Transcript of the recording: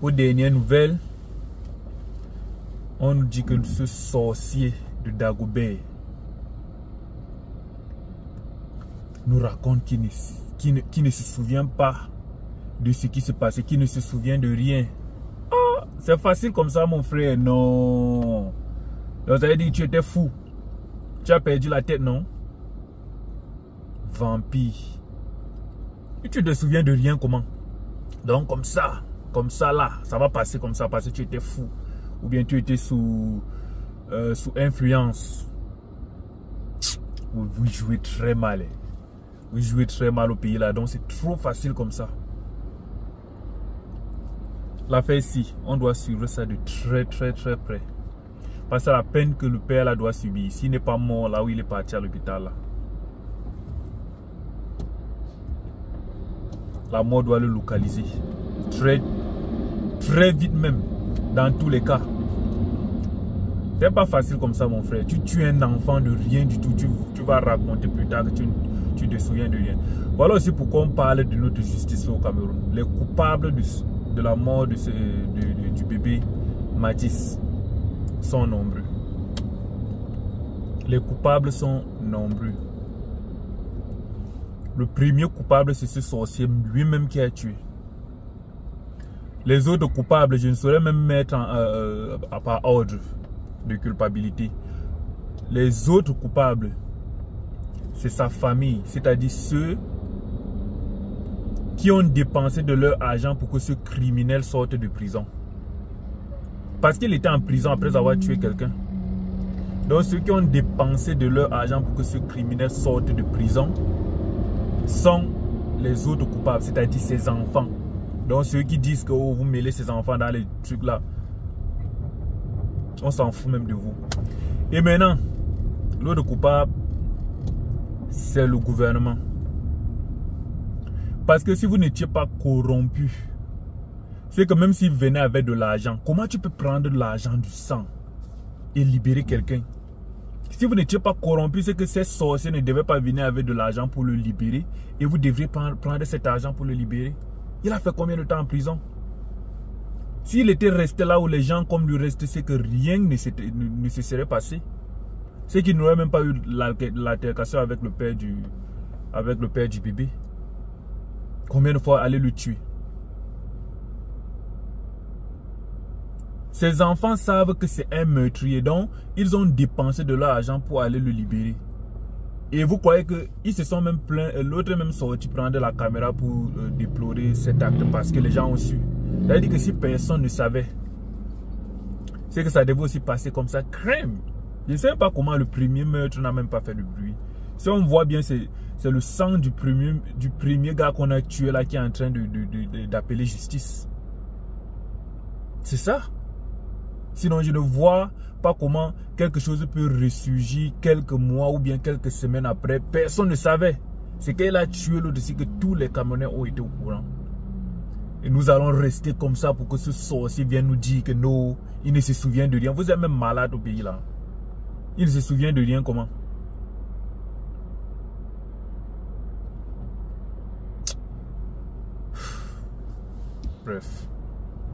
Aux dernières nouvelles, on nous dit que ce sorcier de Dagobert nous raconte qu'il ne se souvient pas de ce qui se passait, qu'il ne se souvient de rien. Ah, c'est facile comme ça, mon frère. Non. Donc, ça veut dire que tu étais fou. Tu as perdu la tête, non? Vampire. Et tu te souviens de rien comment? Donc, comme ça là, ça va passer comme ça parce que tu étais fou. Ou bien tu étais sous influence. Vous jouez très mal. Vous jouez très mal au pays là. Donc, c'est trop facile comme ça. L'affaire ici, on doit suivre ça de très près. Parce que la peine que le père là doit subir, s'il n'est pas mort là où il est parti à l'hôpital là, la mort doit le localiser. Très vite même, dans tous les cas. C'est pas facile comme ça, mon frère. Tu tues un enfant de rien du tout. Tu vas raconter plus tard que tu te souviens de rien. Voilà aussi pourquoi on parle de notre justice au Cameroun. Les coupables de la mort du bébé Mathis sont nombreux. Les coupables sont nombreux. Le premier coupable, c'est ce sorcier lui-même qui a tué. Les autres coupables, je ne saurais même mettre par ordre de culpabilité. Les autres coupables, c'est sa famille, c'est-à-dire ceux qui ont dépensé de leur argent pour que ce criminel sorte de prison. Parce qu'il était en prison après avoir tué quelqu'un. Donc ceux qui ont dépensé de leur argent pour que ce criminel sorte de prison sont les autres coupables, c'est-à-dire ses enfants. Donc ceux qui disent que vous mêlez ces enfants dans les trucs là, on s'en fout même de vous. Et maintenant, l'autre coupable, c'est le gouvernement. Parce que si vous n'étiez pas corrompu, c'est que même s'il venait avec de l'argent, comment tu peux prendre de l'argent du sang et libérer quelqu'un? Si vous n'étiez pas corrompu, c'est que ces sorciers ne devaient pas venir avec de l'argent pour le libérer. Et vous devriez prendre cet argent pour le libérer. Il a fait combien de temps en prison? S'il était resté là où les gens comme lui restaient, c'est que rien ne se serait passé. C'est qu'il n'aurait même pas eu l'altercation avec le père du bébé. Combien de fois aller le tuer? Ces enfants savent que c'est un meurtrier, donc ils ont dépensé de leur argent pour aller le libérer. Et vous croyez qu'ils se sont même plaints, l'autre est même sorti prendre la caméra pour déplorer cet acte parce que les gens ont su. C'est-à-dire que si personne ne savait, c'est que ça devait aussi passer comme ça, crème. Je ne sais pas comment le premier meurtre n'a même pas fait de bruit. Si on voit bien, c'est le sang du premier gars qu'on a tué là qui est en train d'appeler justice. C'est ça. Sinon, je ne vois pas comment quelque chose peut ressurgir quelques mois ou bien quelques semaines après. Personne ne savait. C'est qu'elle a tué l'autre ici que tous les Camerounais ont été au courant. Et nous allons rester comme ça pour que ce sorcier vienne nous dire que non, il ne se souvient de rien. Vous êtes même malade au pays là. Il ne se souvient de rien comment? Bref.